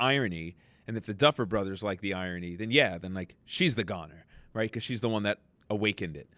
irony, and if the Duffer Brothers like the irony, then like she's the goner, right? Because she's the one that awakened it.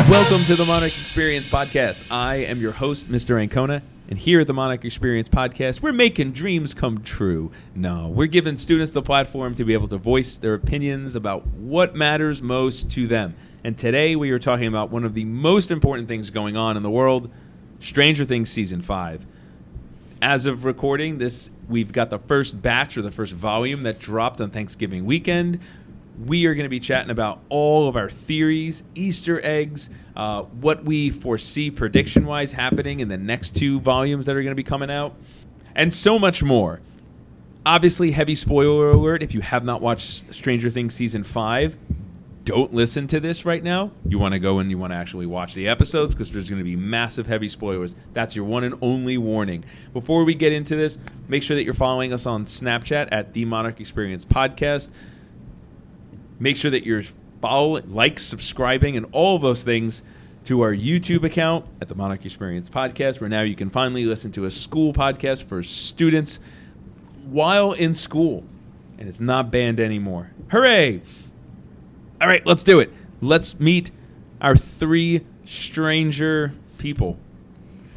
Welcome to the Monarch Experience Podcast. I am your host, Mr. Ancona, and here at the Monarch Experience Podcast, we're making dreams come true. No, we're giving students the platform to be able to voice their opinions about what matters most to them. And today we are talking about one of the most important things going on in the world, Stranger Things Season 5. As of recording this, we've got the first batch or the first volume that dropped on Thanksgiving weekend. We are going to be chatting about all of our theories, Easter eggs, what we foresee prediction-wise happening in the next 2 volumes that are going to be coming out, and so much more. Obviously, heavy spoiler alert. If you have not watched Stranger Things Season 5, don't listen to this right now. You want to go and you want to actually watch the episodes because there's going to be massive heavy spoilers. That's your one and only warning. Before we get into this, make sure that you're following us on Snapchat at The Monarch Experience Podcast. Make sure that you're following, subscribing, and all of those things to our YouTube account at the Monarch Experience Podcast, where now you can finally listen to a school podcast for students while in school. And it's not banned anymore. Hooray! All right, let's do it. Let's meet our 3 stranger people,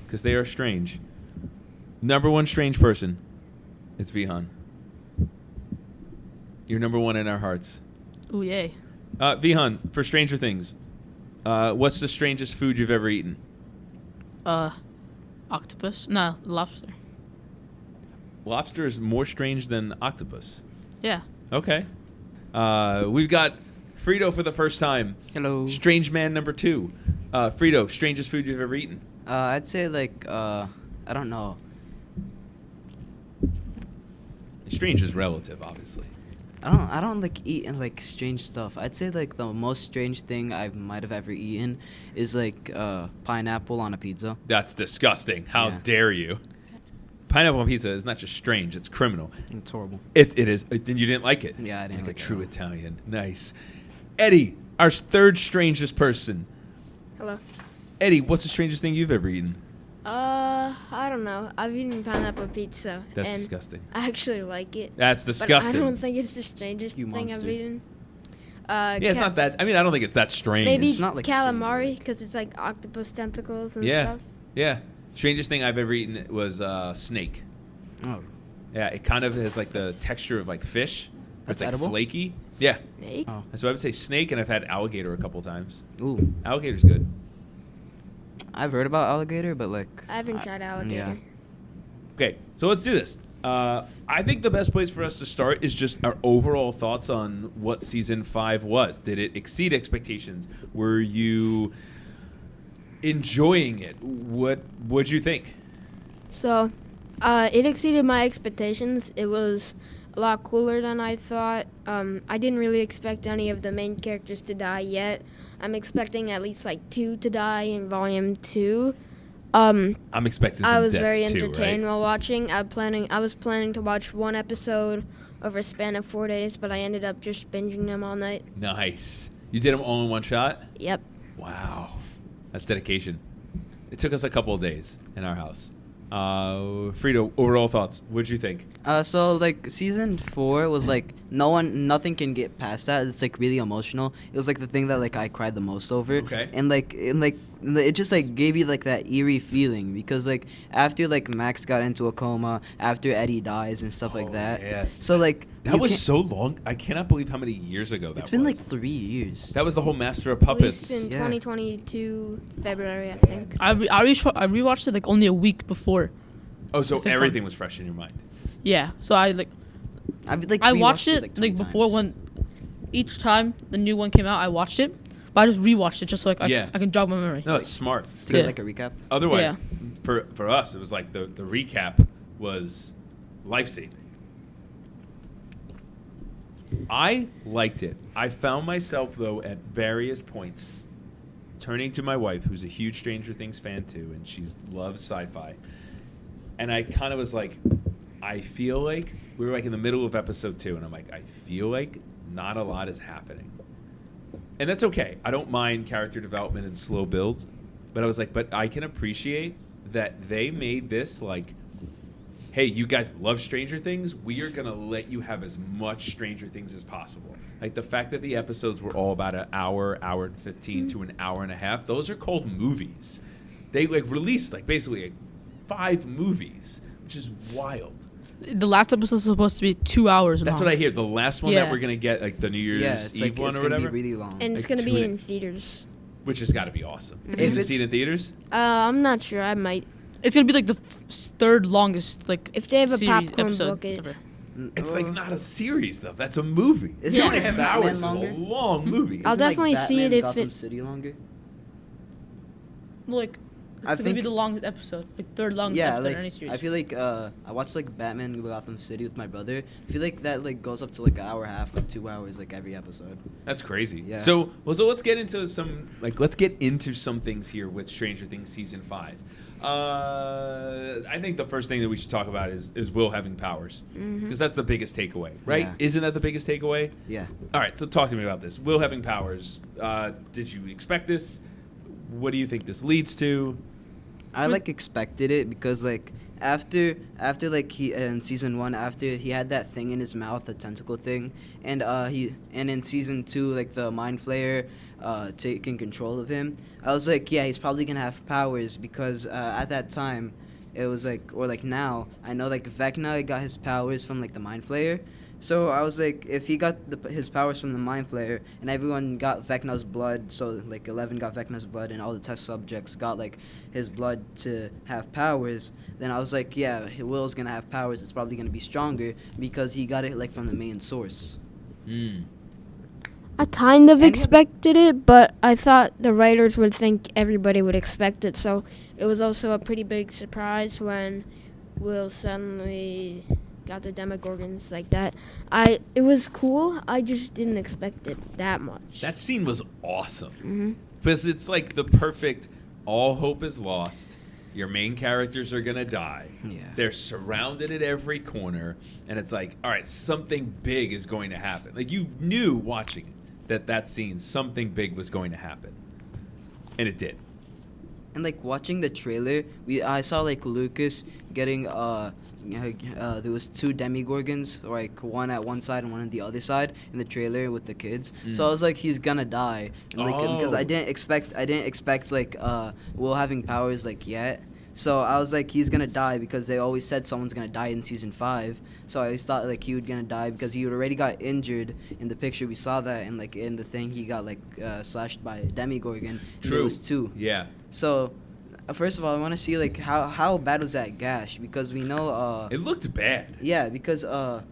because they are strange. Number 1 strange person is Vihan. You're number 1 in our hearts. Ooh, yay. Vihan, for Stranger Things, what's the strangest food you've ever eaten? Octopus? No, lobster. Lobster is more strange than octopus. Yeah. Okay. We've got Frido for the first time. Hello. Strange man number 2. Frido, strangest food you've ever eaten? I'd say I don't know. Strange is relative, obviously. I don't like eating strange stuff. I'd say the most strange thing I might have ever eaten is pineapple on a pizza. That's disgusting. How Yeah. dare you? Pineapple on pizza is not just strange, it's criminal. It's horrible. It is. Then you didn't like it? Yeah, I didn't like a it. true Italian. Nice. Eddie, our 3rd strangest person. Hello. Eddie, what's the strangest thing you've ever eaten? I don't know. I've eaten pineapple pizza. That's and disgusting. I actually like it. That's disgusting. But I don't think it's the strangest You thing monster. I've eaten. Yeah, it's not that. I mean, I don't think it's that strange. Maybe It's not calamari, because it's like octopus tentacles and Yeah. stuff. Yeah. Strangest thing I've ever eaten was snake. Oh. Yeah, it kind of has the texture of fish. That's It's edible? flaky. Yeah. Snake? Oh. So I would say snake, and I've had alligator a couple times. Ooh. Alligator's good. I've heard about alligator, but I haven't tried alligator. Yeah. Okay, so let's do this. I think the best place for us to start is just our overall thoughts on what Season 5 was. Did it exceed expectations? Were you enjoying it? What'd you think? So, it exceeded my expectations. It was a lot cooler than I thought. I didn't really expect any of the main characters to die yet. I'm expecting at least 2 to die in Volume 2. I'm expecting some I was deaths very too, entertained right? while watching. I was planning to watch 1 episode over a span of 4 days, but I ended up just binging them all night. Nice. You did them all in one shot? Yep. Wow. That's dedication. It took us a couple of days in our house. Frido, overall thoughts. What'd you think? Season 4 was nothing can get past that. It's really emotional. It was the thing that I cried the most over. Okay. And it just gave you that eerie feeling because after Max got into a coma, after Eddie dies and stuff like that. Yes. So That was so long. I cannot believe how many years ago that was. It's been 3 years. That was the whole Master of Released Puppets. in Yeah. 2022 February, I think. I rewatched it only a week before. Oh, so I think everything was fresh in your mind. Yeah. So I I watched it 20 before times. when each time the new one came out, I watched it. But I just rewatched it just so I can jog my memory. No, it's smart. To get Yeah. a recap. Otherwise, for us, it was the recap was life-saving. I liked it. I found myself, though, at various points, turning to my wife, who's a huge Stranger Things fan, too, and she loves sci-fi, and I kind of was like, I feel like we were like in the middle of episode 2, and I'm like, I feel like not a lot is happening. And that's okay. I don't mind character development and slow builds, but I was like, but I can appreciate that they made this like, hey, you guys love Stranger Things? We are going to let you have as much Stranger Things as possible. Like the fact that the episodes were all about an hour and 15 to an hour and a half, those are called movies. They like released like basically like 5 movies, which is wild. The last episode is supposed to be 2 hours That's long. what I hear. The last one that we're going to get, like the New Year's Eve like, one it's or gonna whatever. be really long. And it's Like gonna be 2 in theaters. Which has got to be awesome. If Have you it's- seen it in theaters? I'm not sure. I might. It's gonna be like the third longest like If they have a series popcorn episode bucket. ever. It's like not a series though. That's a movie. Is Yeah. 2.5 Batman hours is longer? a long movie. I'll Isn't, like, definitely see Batman it if Gotham it- City longer. Like I it's gonna be think- the longest episode, like third longest Yeah, episode like in any series. I feel like I watched like Batman Gotham City with my brother. I feel like that like goes up to like an hour and a half, like 2 hours, like every episode. That's crazy. Yeah. So let's get into some things here with Stranger Things season 5. I think the first thing that we should talk about is Will having powers, because that's the biggest takeaway, right? Yeah. Isn't that the biggest takeaway? Yeah. All right, so talk to me about this. Will having powers. Did you expect this? What do you think this leads to? I like expected it because like after like he in season 1 after he had that thing in his mouth, the tentacle thing, and in season 2 like the mind flayer taking control of him, I was like, yeah, he's probably gonna have powers because at that time it was like, or like now I know like Vecna got his powers from like the mind flayer. So I was like, if he got his powers from the Mind Flayer, and everyone got Vecna's blood, so like 11 got Vecna's blood, and all the test subjects got like his blood to have powers, then I was like, yeah, Will's gonna have powers. It's probably gonna be stronger because he got it like from the main source. I kind of Any of- expected it, but I thought the writers would think everybody would expect it. So it was also a pretty big surprise when Will suddenly got the Demogorgons like that. It was cool. I just didn't expect it that much. That scene was awesome. Hmm. Because it's like the perfect, all hope is lost. Your main characters are going to die. Yeah. They're surrounded at every corner. And it's like, all right, something big is going to happen. Like you knew watching that scene, something big was going to happen. And it did. And like watching the trailer, I saw like Lucas getting there was 2 demigorgons, like one at one side and one on the other side in the trailer with the kids. So I was like, he's gonna die, and like because I didn't expect like Will having powers like yet. So I was like, he's gonna die because they always said someone's gonna die in season 5. So I always thought like he was gonna die because he already got injured in the picture. We saw that, and like in the thing he got like slashed by a demigorgon. True. There was 2. Yeah. So, first of all, I want to see like how bad was that gash, because we know It looked bad. yeah, because Or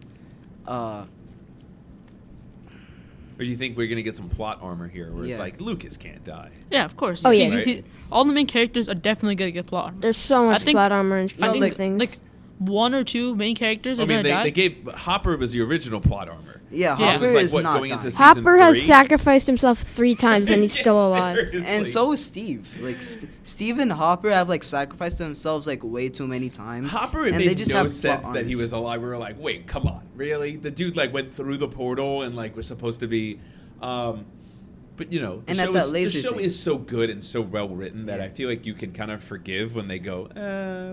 do you think we're going to get some plot armor here where it's Yeah. like, Lucas can't die? Yeah, of course. Oh, yeah. Right? All the main characters are definitely gonna get plot armor. There's so much think- plot armor and I Stranger think Things. like 1 or 2 main characters I are mean, gonna die. they gave Hopper was the original plot armor. yeah, Yeah. Hopper It was like, is what, not going into dying. season Hopper has 3? sacrificed himself 3 times and he's still alive. Seriously. And so is Steve. Like Steve and Hopper have like sacrificed themselves like way too many times. Hopper, it and made they just no have sense plot that he armors. was alive. We were like, wait, come on, really? The dude like went through the portal and like was supposed to be, but you know, the And at show that is- laser the show thing. is so good and so well written that Yeah. I feel like you can kind of forgive when they go,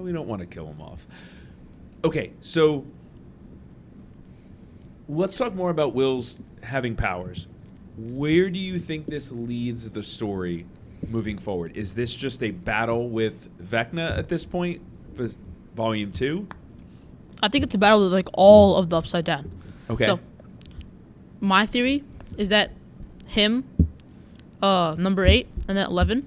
we don't want to kill him off. Okay, so let's talk more about Will's having powers. Where do you think this leads the story moving forward? Is this just a battle with Vecna at this point, for Volume 2? I think it's a battle with like all of the Upside Down. Okay. So, my theory is that him, number 8, and then 11,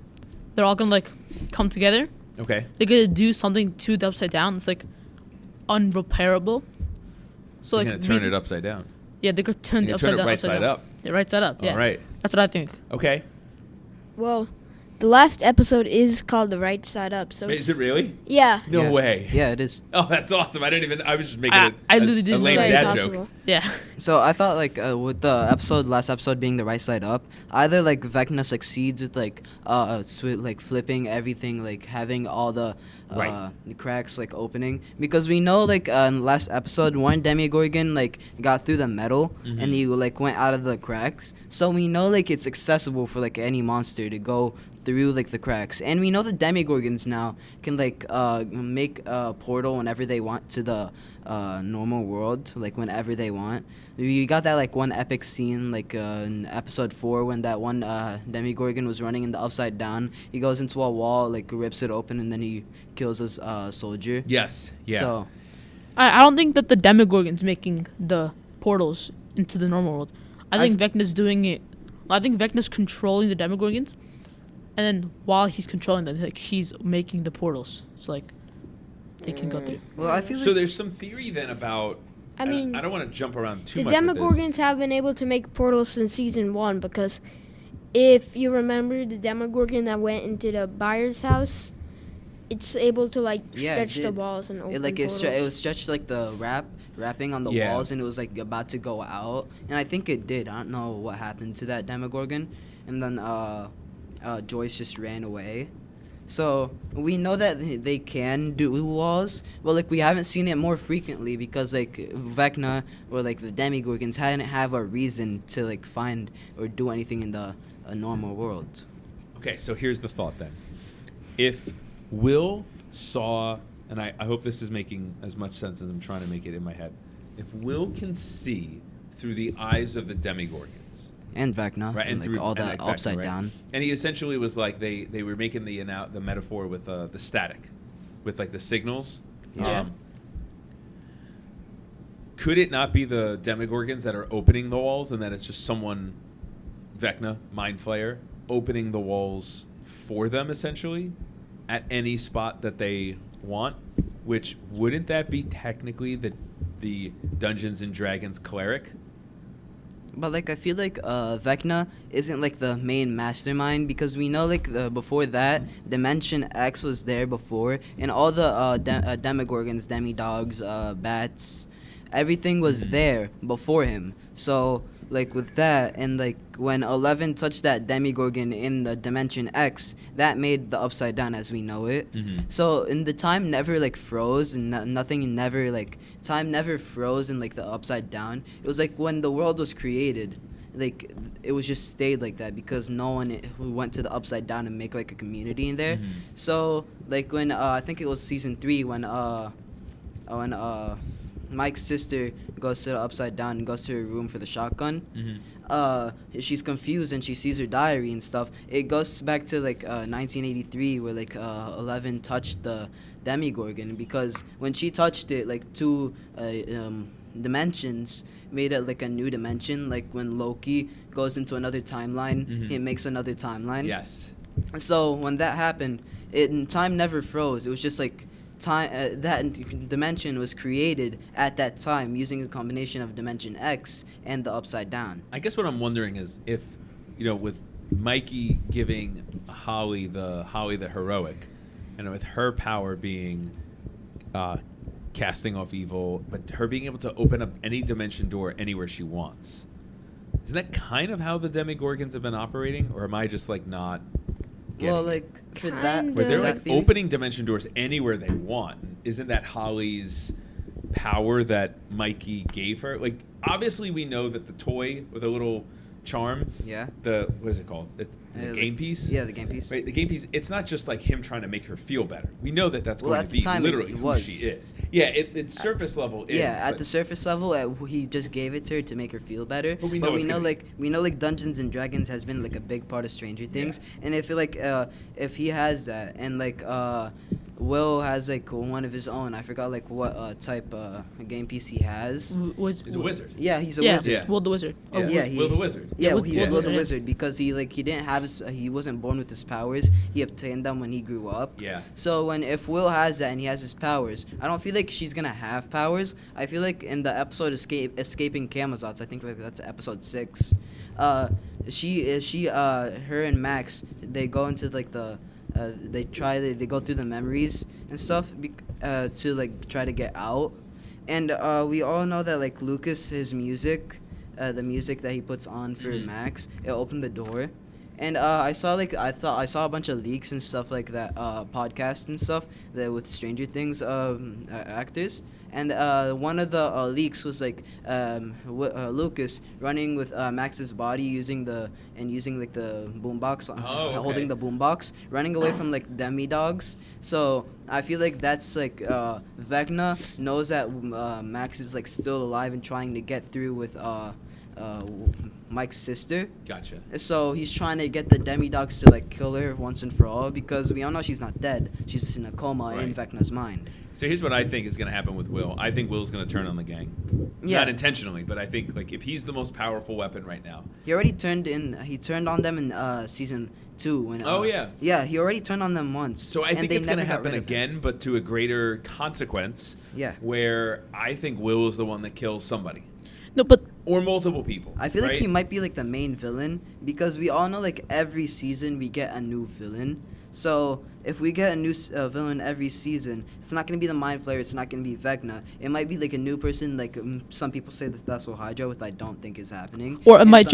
they're all gonna like come together. Okay. They're gonna do something to the Upside Down. It's like unrepairable. So They're like gonna turn it upside down. Yeah, they could turn They the turn Upside it Down right upside side down. up. Yeah, right side up. Yeah. All right. That's what I think. Okay. Well, The last episode is called The Right Side Up. So Wait, is it really? Yeah. No Yeah. way. Yeah, it is. Oh, that's awesome. I was just making I literally a didn't lame say dad possible. joke. Yeah. So I thought like with the last episode being the right side up, either like Vecna succeeds with like like flipping everything, like having all the Right. the cracks like opening, because we know like in the last episode one Demigorgon like got through the metal Mhm. and he like went out of the cracks, so we know like it's accessible for like any monster to go through like the cracks, and we know the Demigorgons now can like make a portal whenever they want to the normal world, like whenever they want. We got that like one epic scene like in episode 4 when that one Demigorgon was running in the upside down. He goes into a wall, like rips it open, and then he kills his soldier. Yes. Yeah. So I don't think that the Demogorgon's making the portals into the normal world. I think Vecna's doing it. I think Vecna's controlling the Demogorgons, and then while he's controlling them, like he's making the portals. So like they can go through. well, I feel So like there's some theory then about. I mean, I don't want to jump around too the much. with this. Demogorgons have been able to make portals since season 1, because if you remember the Demogorgon that went into the buyer's house, it's able to like Yeah, it stretch the did. walls and open it portals. it was stretched like the wrapping on the Yeah. walls, and it was like about to go out, and I think it did. I don't know what happened to that Demogorgon, and then Joyce just ran away. So we know that they can do walls, but like we haven't seen it more frequently because like Vecna or like the Demigorgons hadn't have a reason to like find or do anything in the normal world. Okay, so here's the thought then. If Will saw, and I hope this is making as much sense as I'm trying to make it in my head. If Will can see through the eyes of the Demigorgons, And Vecna, right, and like through all and, that like, Vecna, upside right? down. And he essentially was like they were making the metaphor with the static, with like the signals. Yeah. Could it not be the Demigorgons that are opening the walls, and that it's just someone, Vecna, Mind Flayer, opening the walls for them essentially, at any spot that they want? Which wouldn't that be technically the Dungeons and Dragons cleric? But like I feel like Vecna isn't like the main mastermind, because we know like before that Dimension X was there before, and all the Demogorgons, demi-dogs, bats, everything was Mhm. there before him. So like with that, and like when 11 touched that Demigorgon in the Dimension X, that made the Upside Down as we know it. Mm-hmm. So in the time never like froze, and nothing never like time never froze in like the Upside Down. It was like when the world was created, like it was just stayed like that because no one who went to the Upside Down and make like a community in there. Mhm. So like when I think it was season 3 when Mike's sister goes to the Upside Down and goes to her room for the shotgun. Mm-hmm. She's confused and she sees her diary and stuff. It goes back to like 1983 where like 11 touched the Demigorgon, because when she touched it, like 2 dimensions made it like a new dimension. Like when Loki goes into another timeline, Mhm. it makes another timeline. Yes. So when that happened, time never froze. It was just like time that dimension was created at that time using a combination of Dimension X and the Upside Down. I guess what I'm wondering is if, with Mikey giving Holly the heroic, and with her power being casting off evil, but her being able to open up any dimension door anywhere she wants. Isn't that kind of how the Demigorgons have been operating, or am I just like not getting Well, it? like for that, Kinda. Where they're that like theory- opening dimension doors anywhere they want. Isn't that Holly's power that Mikey gave her? Like, obviously we know that the toy with a little charm, Yeah. what is it called? It's the like- game piece? Yeah, the game piece. Right, the game piece, it's not just like him trying to make her feel better. We know that that's Well, going at to the be time, literally it who was. she is. Yeah, it's surface level is. Yeah, at but- the surface level, he just gave it to her to make her feel better. But we know it's gonna be- we know like Dungeons and Dragons has been like a big part of Stranger Things, and if if he has that, and like Will has like one of his own, I forgot like what type game piece he has. He's a wizard. Yeah, he's a Yeah, wizard. Yeah. Will the Wizard. Yeah, yeah, Will the Wizard. Yeah, Will- he's yeah. Will the Yeah. Wizard because he didn't have he wasn't born with his powers. He obtained them when he grew up. Yeah. So if Will has that and he has his powers, I don't feel like she's gonna have powers. I feel like in the episode escaping Camazots, I think like that's episode 6. her and Max, they go into like they go through the memories and stuff to like try to get out, and we all know that like Lucas, his music, the music that he puts on for Max, it opened the door. And I saw a bunch of leaks and stuff like that, podcasts and stuff that with Stranger Things actors. And one of the leaks was like Lucas running with Max's body using like the boombox, holding the boombox, running away from like demi-dogs. So I feel like that's like Vecna knows that Max is like still alive and trying to get through with Mike's sister. Gotcha. So he's trying to get the demi-dogs to like kill her once and for all, because we all know she's not dead. She's just in a coma in Vecna's mind. So here's what I think is going to happen with Will. I think Will's going to turn on the gang. Yeah. Not intentionally, but I think like if he's the most powerful weapon right now. He already turned on them in season 2 when Yeah, he already turned on them once. So I think it's going to happen again, but to a greater consequence. Yeah. Where I think Will is the one that kills somebody. No, but or multiple people. I feel like he might be like the main villain, because we all know like every season we get a new villain. So if we get a new villain every season, it's not going to be the Mind Flayer, it's not going to be Vecna. It might be like a new person, like some people say that's Hydra, which I don't think is happening. Or it might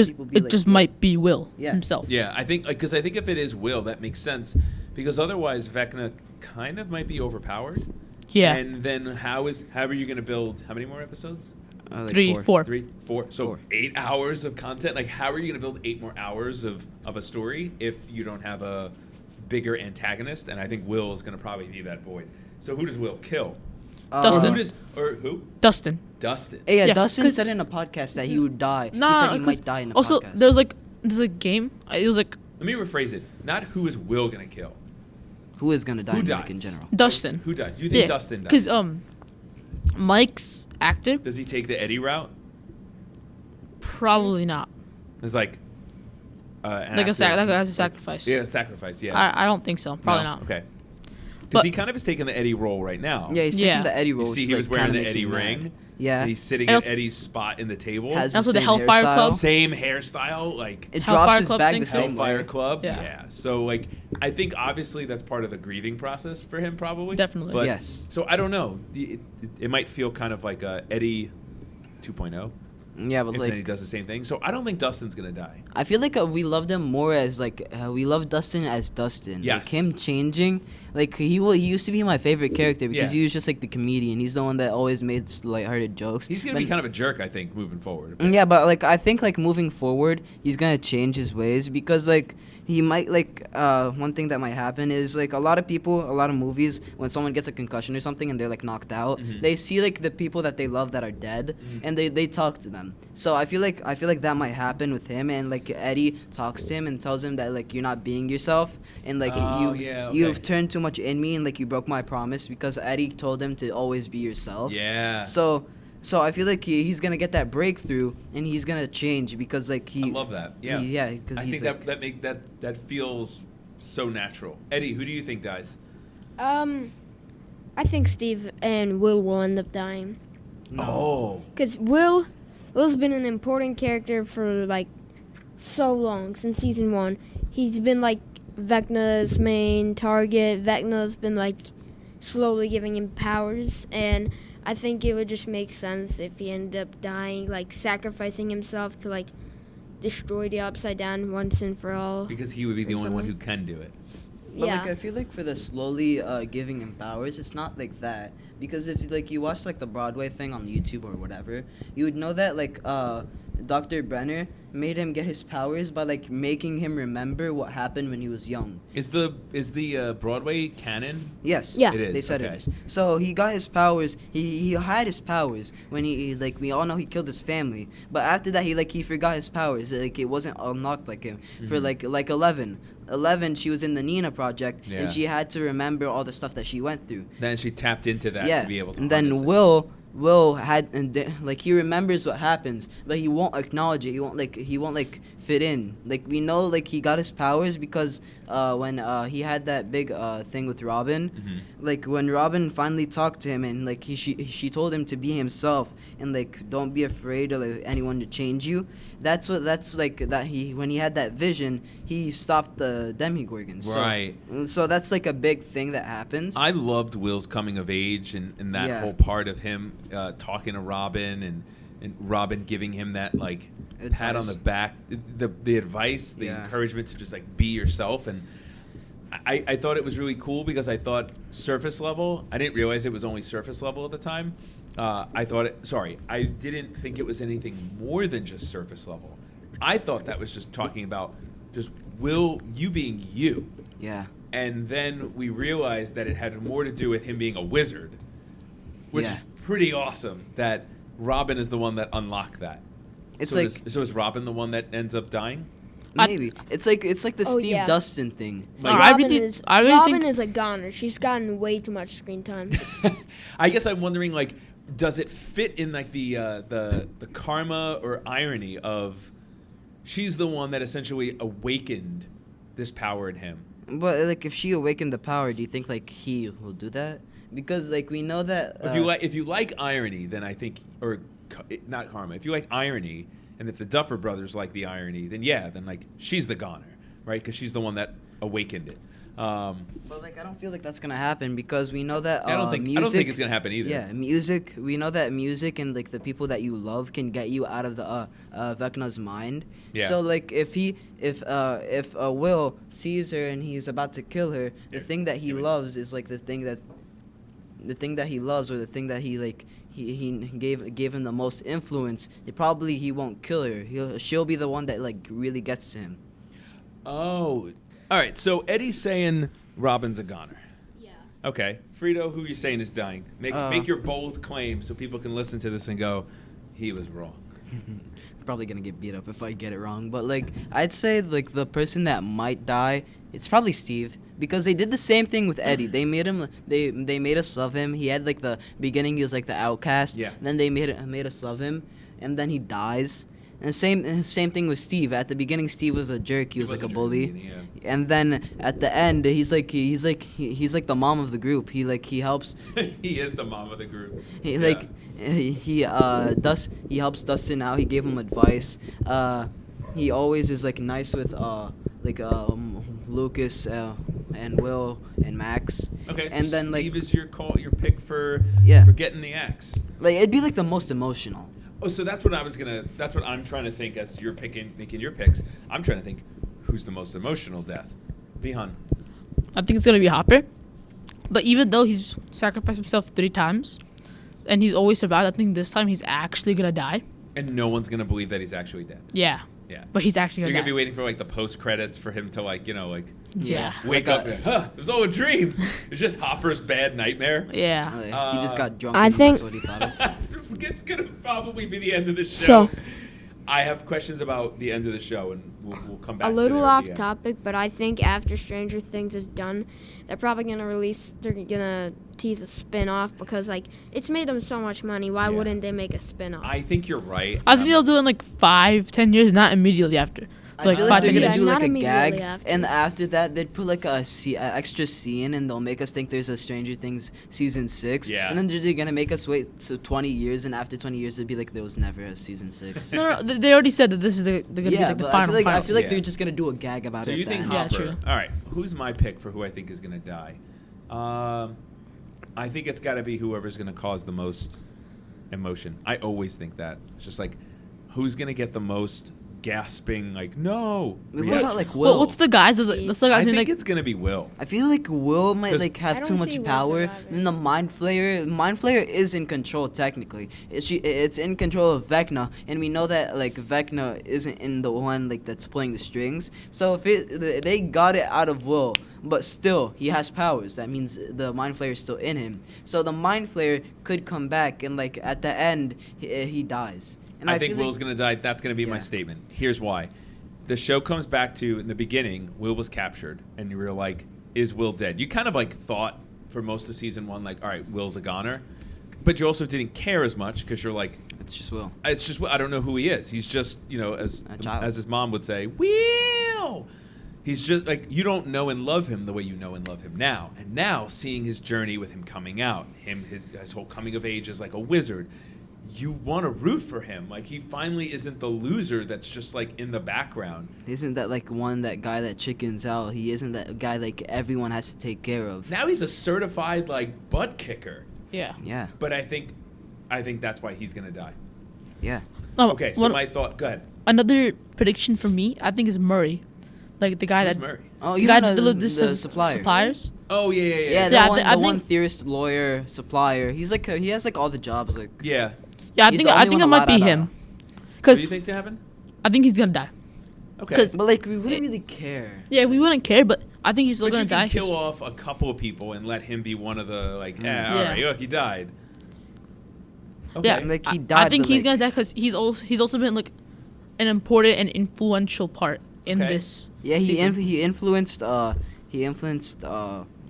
might be Will himself. Yeah, I think because if it is Will, that makes sense, because otherwise Vecna kind of might be overpowered. Yeah. And then how are you going to build how many more episodes? Like 3, 4. 3, 4. So 4. 8 hours of content. Like, how are you going to build 8 more hours of a story if you don't have a bigger antagonist? And I think Will is going to probably be that void. So who does Will kill? Dustin. Who? Dustin. Dustin. Yeah, Dustin said in a podcast that he would die. He said he might die in a also, podcast. there's a game. It was like. Let me rephrase it. Not who is Will going to kill. Who is going to die Who dies? in general? Dustin. Who dies? You think Dustin dies? Because Mike's actor. Does he take the Eddie route? Probably not. It's like like a sacrifice. Yeah, sacrifice. Yeah. I don't think so. Probably not. Okay. Because he kind of is taking the Eddie role right now. Yeah, he's taking the Eddie role. You see, he was wearing the Eddie ring. Yeah. And he's sitting at Eddie's spot in the table. Has also the the Hellfire Club. Same hairstyle, like it Hellfire drops his Club bag thing? the same Hellfire way. Club. Yeah. So like, I think obviously that's part of the grieving process for him, probably. Definitely. But, yes. So I don't know. It might feel kind of like Eddie 2.0. Yeah, but if like then he does the same thing. So I don't think Dustin's gonna die. I feel like we loved him more as like we loved Dustin as Dustin. Yes. Like him changing, like he used to be my favorite character because Yeah. he was just like the comedian. He's the one that always made lighthearted jokes. He's gonna be kind of a jerk, I think, moving forward. Yeah, but like I think like moving forward, he's gonna change his ways because like he might like one thing that might happen is like a lot of movies, when someone gets a concussion or something and they're like knocked out, they see like the people that they love that are dead and they talk to them. So I feel like that might happen with him, and like Eddie talks to him and tells him that like you're not being yourself and like you've turned too much in me and like you broke my promise, because Eddie told him to always be yourself. Yeah. So I feel like he's gonna get that breakthrough and he's gonna change because like I love that. Yeah. Yeah, because I think that feels so natural. Eddie, who do you think dies? I think Steve and Will end up dying. Oh. Because Will's been an important character for like so long, since season 1. He's been like Vecna's main target. Vecna's been like slowly giving him powers, and I think it would just make sense if he ended up dying, like sacrificing himself to like destroy the Upside Down once and for all. Because he would be the only one who can do it. But Yeah. like I feel like for the slowly giving him powers, it's not like that. Because if like you watch like the Broadway thing on YouTube or whatever, you would know that like Dr. Brenner made him get his powers by like making him remember what happened when he was young. Is the Broadway canon? Yes. Yeah. It is. They said okay. it is. So he got his powers. He had his powers when he like we all know he killed his family. But after that he forgot his powers. Like it wasn't unlocked like him for like 11. 11, she was in the Nina project Yeah. and she had to remember all the stuff that she went through. Then she tapped into that to be able to. And then harness it. Will Will had like he remembers what happens, but he won't acknowledge it. He won't fit in. Like we know like he got his powers because when he had that big thing with Robin, like when Robin finally talked to him and like she told him to be himself and like don't be afraid of like, anyone to change you. That's like that when he had that vision, he stopped the Demogorgons. Right. So that's like a big thing that happens. I loved Will's coming of age and that Yeah. whole part of him talking to Robin and Robin giving him that like pat on the back, the advice, the encouragement to just like be yourself. And I thought it was really cool because I thought surface level. I didn't realize it was only surface level at the time. I didn't think it was anything more than just surface level. I thought that was just talking about just Will, you being you. Yeah. And then we realized that it had more to do with him being a wizard, which is Yeah. pretty awesome that Robin is the one that unlocked that. It's so like is Robin the one that ends up dying? maybe it's like the Oh, Steve yeah. Dustin thing. Like- I Robin really Robin think is a goner. She's gotten way too much screen time. I guess I'm wondering, like, does it fit in like the karma or irony of she's the one that essentially awakened this power in him? But like, if she awakened the power, do you think like he will do that? Because like we know that If you like irony, then I think, or not karma. If you like irony, and if the Duffer Brothers like the irony, then like she's the goner, right? Because she's the one that awakened it. But like, I don't feel like that's gonna happen because we know that I don't think it's gonna happen either. Yeah, music. We know that music and like the people that you love can get you out of the Vecna's mind. Yeah. So like, if Will sees her and he's about to kill her, the thing that he loves is like the thing that he loves, or the thing that he like he gave him the most influence. He won't kill her. She'll be the one that like really gets to him. Oh, all right. So Eddie's saying Robin's a goner. Yeah. Okay, Frido, who you saying is dying? Make your bold claim so people can listen to this and go, he was wrong. Probably gonna get beat up if I get it wrong, but like I'd say like the person that might die, it's probably Steve, because they did the same thing with Eddie. They made him they made us love him. He had like the beginning, he was like the outcast. Yeah. Then they made us love him, and then he dies. And same thing with Steve. At the beginning, Steve was a jerk. He was like a bully. Yeah. And then at the end, he's like the mom of the group. He helps. He is the mom of the group. He Yeah. he helps Dustin out. He gave him advice. He always is like nice with Lucas and Will and Max. Okay, so and then Steve like is your pick for getting the axe. like it'd be like the most emotional. Oh, so that's what I'm trying to think as you're making your picks. I'm trying to think who's the most emotional death. Vihan. I think it's gonna be Hopper. But even though he's sacrificed himself 3 times, and he's always survived, I think this time he's actually gonna die. And no one's gonna believe that he's actually dead. Yeah. Yeah. But he's actually You're gonna gonna be die. waiting for like the post credits for him to like Yeah. wake up. And, it was all a dream. It's just Hopper's bad nightmare. Yeah. He just got drunk. I and think- that's what he thought of. It's gonna probably be the end of the show. So- I have questions about the end of the show, and we'll come back. A to little there at off the end. topic, but I think after Stranger Things is done, they're probably gonna tease a spin-off because like it's made them so much money. Why Yeah. wouldn't they make a spin-off? I think you're right. I think they'll do it in like 5-10 years, not immediately after. I Like feel 5-10 like they're years. gonna do Yeah, like not a gag, immediately after. and after that they'd put like a extra scene, and they'll make us think there's a Stranger Things season 6. Yeah. And then they're gonna make us wait 20 years, and after 20 years, it'd be like there was never a season 6. No, they already said that this is they're gonna be like the but final. I feel like Yeah. they're just gonna do a gag about So it. you at think the end. Yeah, Hopper? true. All right. Who's my pick for who I think is gonna die? I think it's got to be whoever's gonna cause the most emotion. I always think that. It's just like, who's gonna get the most gasping, like no. Wait, what about reaction? like Will? Well, what's the guys? What's the I guys? think Like, it's gonna be Will. I feel like Will might 'Cause- like I have don't too see much Will power. surviving. Then the Mind Flayer is in control technically. It's in control of Vecna, and we know that like Vecna isn't in the one like that's playing the strings. So if they got it out of Will, but still he has powers. That means the Mind Flayer is still in him. So the Mind Flayer could come back, and like at the end he dies. And I think feel like- Will's gonna die. That's gonna be my Yeah. statement. Here's why. The show comes back to, in the beginning, Will was captured, and you were like, is Will dead? You kind of like thought for most of season 1, like, all right, Will's a goner, but you also didn't care as much because you're like, It's just Will. it's just I don't know who he is. He's just A child. as his mom would say, Will. He's just like you don't know and love him the way you know and love him now. And now seeing his journey with him coming out, his whole coming of age as like a wizard, you want to root for him. Like he finally isn't the loser that's just like in the background. Isn't that like that guy that chickens out? He isn't that guy like everyone has to take care of. Now he's a certified like butt kicker. Yeah. Yeah. But I think that's why he's gonna die. Yeah. Oh, Okay, so my thought. Go ahead. Another prediction for me, I think, is Murray, like the guy Who's that Murray? Oh, the you guy know that the supplier. suppliers. Oh yeah. Yeah, Yeah, the I one think- theorist, lawyer, supplier. He's like he has like all the jobs. Like Yeah. Yeah, He's the I only think one it might be allowed out. him, What because do you think's gonna happen? I think he's gonna die. Okay. 'Cause- but like we wouldn't really care. Yeah, we wouldn't care, but I think he's still But gonna you die. can 'cause- kill off a couple of people and let him be one of the like. All Yeah. right, look, he died. Okay. Yeah, And, like, he I died, think but, he's like- gonna die because he's also been like an important and influential part in Okay. this. Yeah, season. he influenced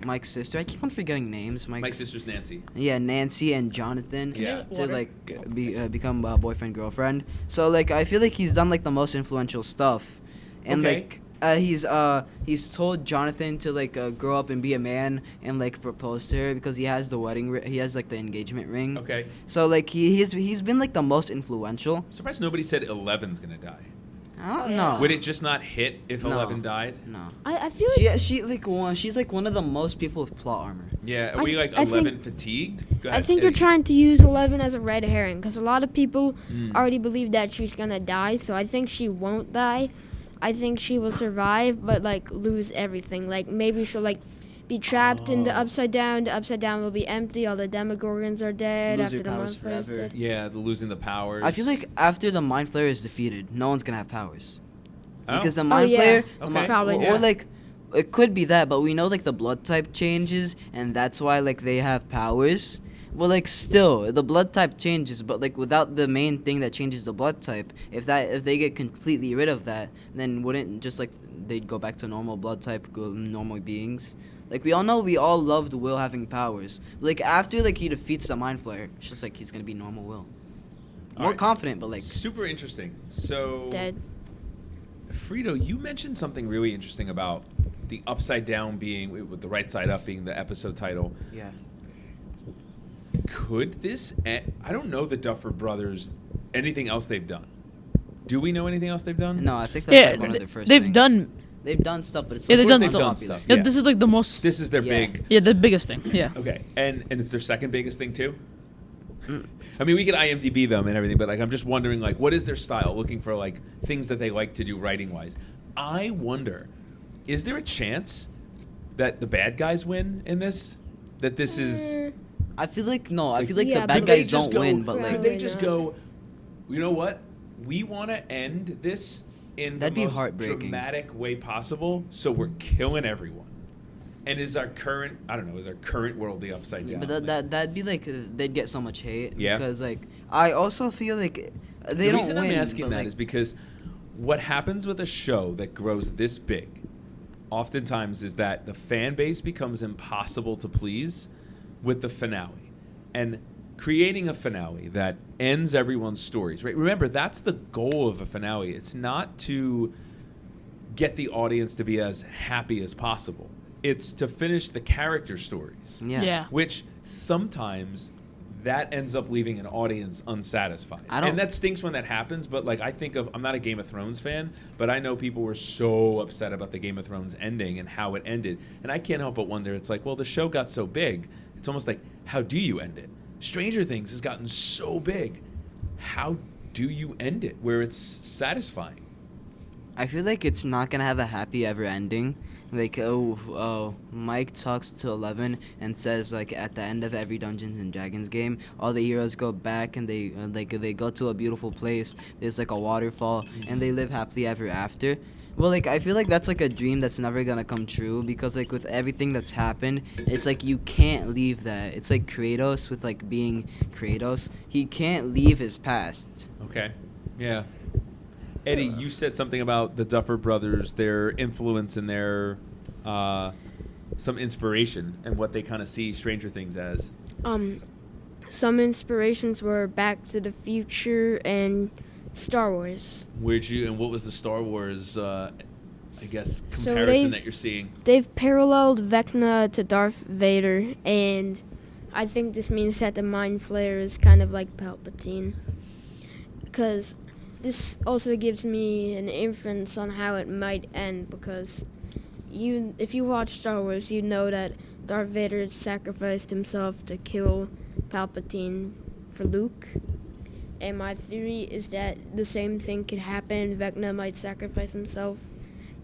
Mike's sister. I keep on forgetting names. Mike's sister's Nancy. Yeah, Nancy and Jonathan. Yeah. To Water. like become boyfriend girlfriend. So like I feel like he's done like the most influential stuff, and Okay. like he's told Jonathan to like grow up and be a man and like propose to her because he has the he has like the engagement ring. Okay. So like he's been like the most influential. Surprised nobody said 11's gonna die. I don't Yeah. know. Would it just not hit if No. 11 died? No. I feel like She's like one of the most people with plot armor. Yeah. Are I- we like I think- 11 fatigued? Go I ahead, think you're Eddie. trying to use 11 as a red herring because a lot of people Mm. already believe that she's gonna die. So I think she won't die. I think she will survive, but like lose everything. Like maybe she'll like be trapped in the Oh. upside down. The upside down will be empty. All the demogorgons are dead Lose after your the powers mind flayer is forever. dead. Yeah, the losing the powers. I feel like after the mind flayer is defeated, no one's gonna have powers. Oh. Because the mind yeah. flayer, Okay. Probably or not. like, it could be that, but we know like the blood type changes, and that's why like they have powers. Well, like still, the blood type changes, but like without the main thing that changes the blood type, if they get completely rid of that, then wouldn't just like they'd go back to normal blood type, normal beings. Like we all loved Will having powers. Like after like he defeats the mind flayer, it's just like he's gonna be normal Will. More Alright. confident, but like Super interesting. So, Dead. Frido, you mentioned something really interesting about the upside down being with the right side up being the episode title. yeah. Could this? I don't know the Duffer Brothers. Anything else they've done? Do we know anything else they've done? No, I think that's Yeah, like one of their first. they've things. done. They've done stuff, but it's Yeah, like they've done They've stuff. done popular. stuff. Yeah, Yeah. this is like the most. This is their Yeah. big. Yeah, the biggest thing. Yeah. Okay, and it's their second biggest thing too. Mm. I mean, we could IMDb them and everything, but like, I'm just wondering, like, what is their style? Looking for like things that they like to do writing wise. I wonder, is there a chance that the bad guys win in this? That this is. I feel like no. I feel like Yeah, the but bad Could they guys just don't go? win, but Could like they Probably just not. go? You know what? We want to end this in That'd the be most heartbreaking. dramatic way possible, so we're killing everyone. And is our current? I don't know. Is our current world the upside down? but that'd be like they'd get so much hate. Yeah. Because like I also feel like they the don't reason win. I'm asking but, that like, is because what happens with a show that grows this big, oftentimes is that the fan base becomes impossible to please with the finale, and creating a finale that ends everyone's stories. Right? Remember, that's the goal of a finale. It's not to get the audience to be as happy as possible. It's to finish the character stories. yeah. Yeah. Which sometimes that ends up leaving an audience unsatisfied. I don't- And that stinks when that happens, but like I'm not a Game of Thrones fan, but I know people were so upset about the Game of Thrones ending and how it ended. And I can't help but wonder, it's like, well, the show got so big. It's almost like, how do you end it? Stranger Things has gotten so big. How do you end it where it's satisfying? I feel like it's not gonna have a happy ever ending. Like Mike talks to 11 and says like at the end of every Dungeons and Dragons game, all the heroes go back and they they go to a beautiful place. There's like a waterfall and they live happily ever after. Well, like I feel like that's like a dream that's never gonna come true because like with everything that's happened, it's like you can't leave that. It's like Kratos with like being Kratos. He can't leave his past. Okay. Yeah. Eddie, you said something about the Duffer Brothers, their influence and their some inspiration and what they kind of see Stranger Things as. some inspirations were Back to the Future and Star Wars. What was the Star Wars, I guess, So comparison that you're seeing? They've paralleled Vecna to Darth Vader, and I think this means that the Mind Flayer is kind of like Palpatine. Because this also gives me an inference on how it might end, because if you watch Star Wars, you know that Darth Vader sacrificed himself to kill Palpatine for Luke. And my theory is that the same thing could happen. Vecna might sacrifice himself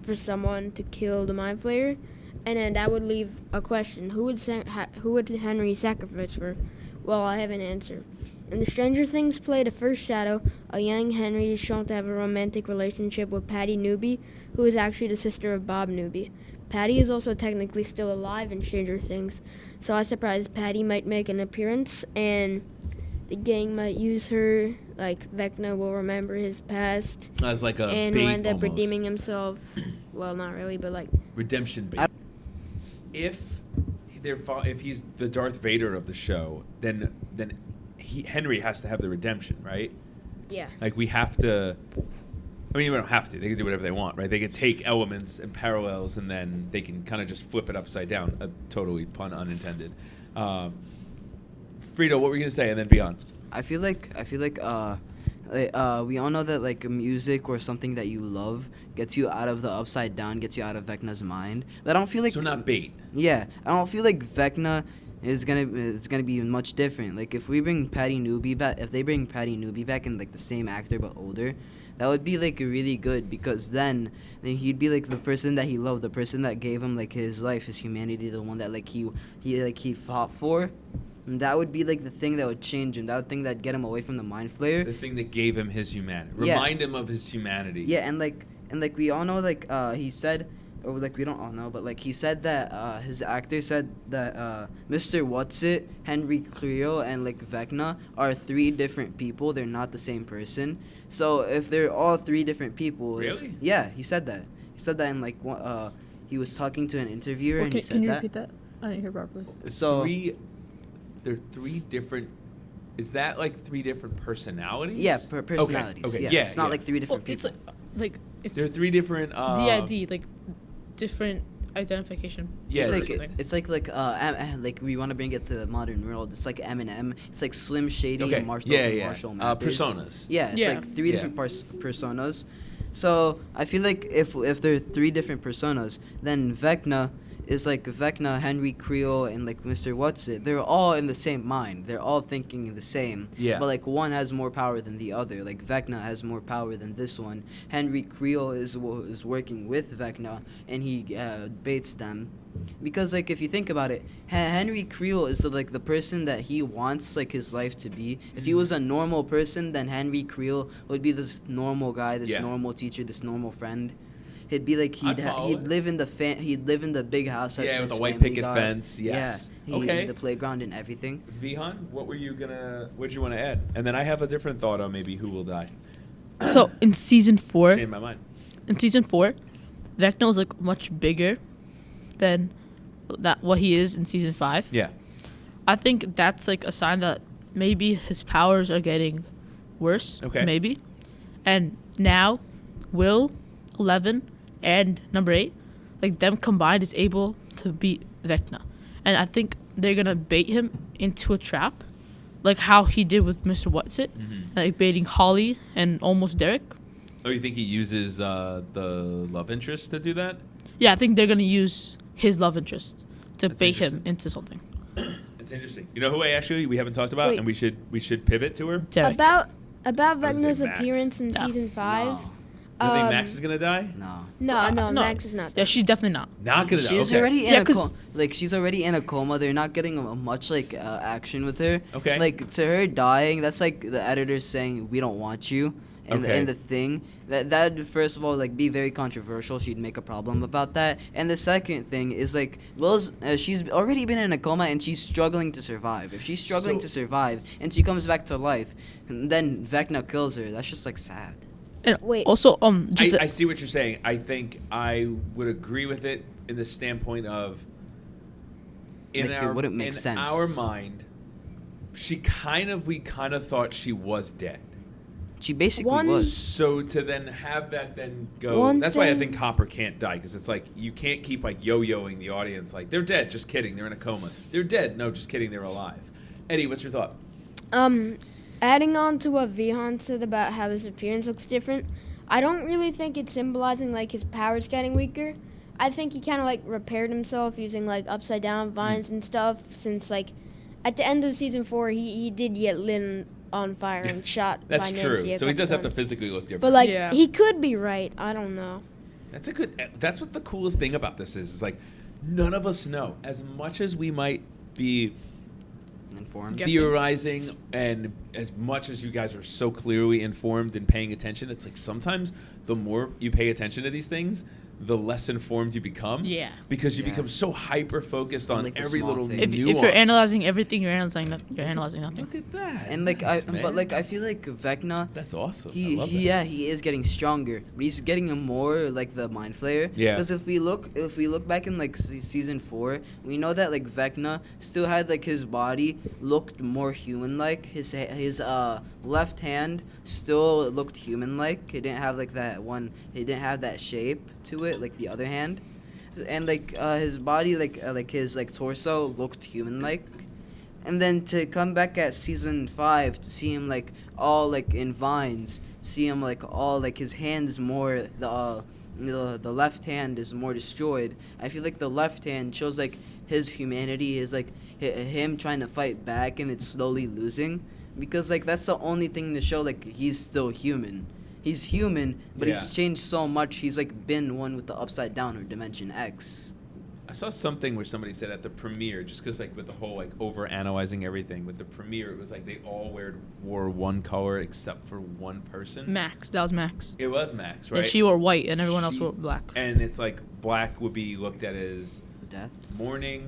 for someone to kill the Mind Flayer. And then that would leave a question. Who would Henry sacrifice for? Well, I have an answer. In the Stranger Things play The First Shadow, a young Henry is shown to have a romantic relationship with Patty Newby, who is actually the sister of Bob Newby. Patty is also technically still alive in Stranger Things, so I suppose Patty might make an appearance, and the gang might use her. Like, Vecna will remember his past. As like a and bait will end up almost. redeeming himself. Well, not really, but like... Redemption bait. If he's the Darth Vader of the show, then Henry has to have the redemption, right? Yeah. Like, we have to... I mean, we don't have to. They can do whatever they want, right? They can take elements and parallels, and then they can kind of just flip it upside down. Totally pun unintended. Frido, what were you going to say? And then Vihan. I feel like we all know that like music or something that you love gets you out of the upside down, gets you out of Vecna's mind. But I don't feel like So not bait. Yeah, I don't feel like Vecna is gonna be much different. Like if they bring Patty Newby back and like the same actor but older, that would be like really good, because then he'd be like the person that he loved, the person that gave him like his life, his humanity, the one that like he fought for. And that would be like the thing that would change him. That would thing that get him away from the Mind Flayer. The thing that gave him his humanity. Yeah. Remind him of his humanity. Yeah, and like we all know, like he said, or like we don't all know, but like he said that his actor said that Mr. Whatsit, Henry Creel, and like Vecna are 3 different people. They're not the same person. So if they're all 3 different people, Really? Yeah, he said that. He said that in like he was talking to an interviewer, and he said can you that. repeat that? I didn't hear properly. So They're 3 different... Is that like 3 different personalities? yeah, personalities. Okay. Yeah, Yeah, it's not yeah. like 3 different It's people. it's They're 3 different... DID, like different identification. Yeah, it's or like something. it's like we want to bring it to the modern world. It's like Eminem. It's like Slim Shady Okay. and Marshall. Yeah. Marshall Mathers. Personas. Yeah, it's Yeah. like 3 Yeah. different personas. So I feel like if there are 3 different personas, then Vecna is like Vecna, Henry Creel, and like Mr. Whatsit. They're all in the same mind. They're all thinking the same. Yeah. But like one has more power than the other. Like Vecna has more power than this one. Henry Creel is working with Vecna, and he baits them. Because like if you think about it, Henry Creel is the person that he wants like his life to be. If he was a normal person, then Henry Creel would be this normal guy, this Yeah. normal teacher, this normal friend. He'd be like I follow he'd it. live in the big house. that Yeah, with his the white family picket got. fence. Yes. Yeah, Okay. the playground and everything. Vihan, what'd you want to add? And then I have a different thought on maybe who will die. So in season 4, Changed my mind. Vecna was like much bigger than what he is in season 5. Yeah. I think that's like a sign that maybe his powers are getting worse. Okay. Maybe. And now, Will, 11, and number 8, like them combined is able to beat Vecna. And I think they're going to bait him into a trap, like how he did with Mr. Whatsit, like baiting Holly and almost Derek. Oh, you think he uses the love interest to do that? Yeah, I think they're going to use his love interest to That's bait him interesting. into something. It's interesting. You know who we haven't talked about, Wait. and we should pivot to her? Derek. About I was gonna Vecna's say Max. appearance in No. season 5. No. You think Max is gonna die? No. No, No. Max is not. Yeah, she's definitely not. Not gonna die. She's Okay. already in Yeah, a 'cause- coma. Like she's already in a coma. They're not getting much like action with her. Okay. Like to her dying, that's like the editors saying we don't want you. And Okay. the thing that first of all like be very controversial. She'd make a problem about that. And the second thing is like Will's she's already been in a coma and she's struggling to survive. If she's struggling So- to survive and she comes back to life, and then Vecna kills her, that's just like sad. And Wait. Also, just I see what you're saying. I think I would agree with it in the standpoint of Like, it wouldn't make sense. our mind, we kind of thought she was dead. She basically One- was. So to then have that then go, One that's why I thing- think Hopper can't die, because it's like you can't keep like yo-yoing the audience like they're dead, just kidding, they're in a coma. They're dead, no, just kidding, they're alive. Eddie, what's your thought? Adding on to what Vihan said about how his appearance looks different, I don't really think it's symbolizing like his powers getting weaker. I think he kind of like repaired himself using like upside down vines and stuff. Since like at the end of season 4, he did get lit on fire and shot. That's by true. Nancy a So he couple does have to times. physically look different. But like Yeah. he could be right. I don't know. That's what the coolest thing about this is like none of us know. As much as we might be Informed. Guessing. theorizing, and as much as you guys are so clearly informed and paying attention, it's like sometimes the more you pay attention to these things, the less informed you become. Yeah. Because you Yeah. become so hyper focused on Like the every small little things. If nuance. you're analyzing everything, you're analyzing nothing. Look at that. And like Nice, but man. like I feel like Vecna, That's awesome. I he love he that. yeah he is getting stronger, but he's getting more like the mind flayer. Yeah. Because if we look back in like season 4, we know that like Vecna still had like his body looked more human like. His left hand still looked human like. It didn't have like that one. It didn't have that shape to it like the other hand. And like his body like his like torso looked human like. And then to come back at season 5 to see him like all like in vines, see him like all like his hand is more the left hand is more destroyed. I feel like the left hand shows like his humanity is like him trying to fight back, and it's slowly losing, because like that's the only thing to show like he's still human. He's human, but Yeah. he's changed so much. He's like been one with the Upside Down or Dimension X. I saw something where somebody said at the premiere, just because like with the whole like over analyzing everything, with the premiere it was like they all wore one color except for one person. Max, that was Max. It was Max, Yeah, right? she wore white and everyone else She- wore black. And it's like black would be looked at as Death. mourning,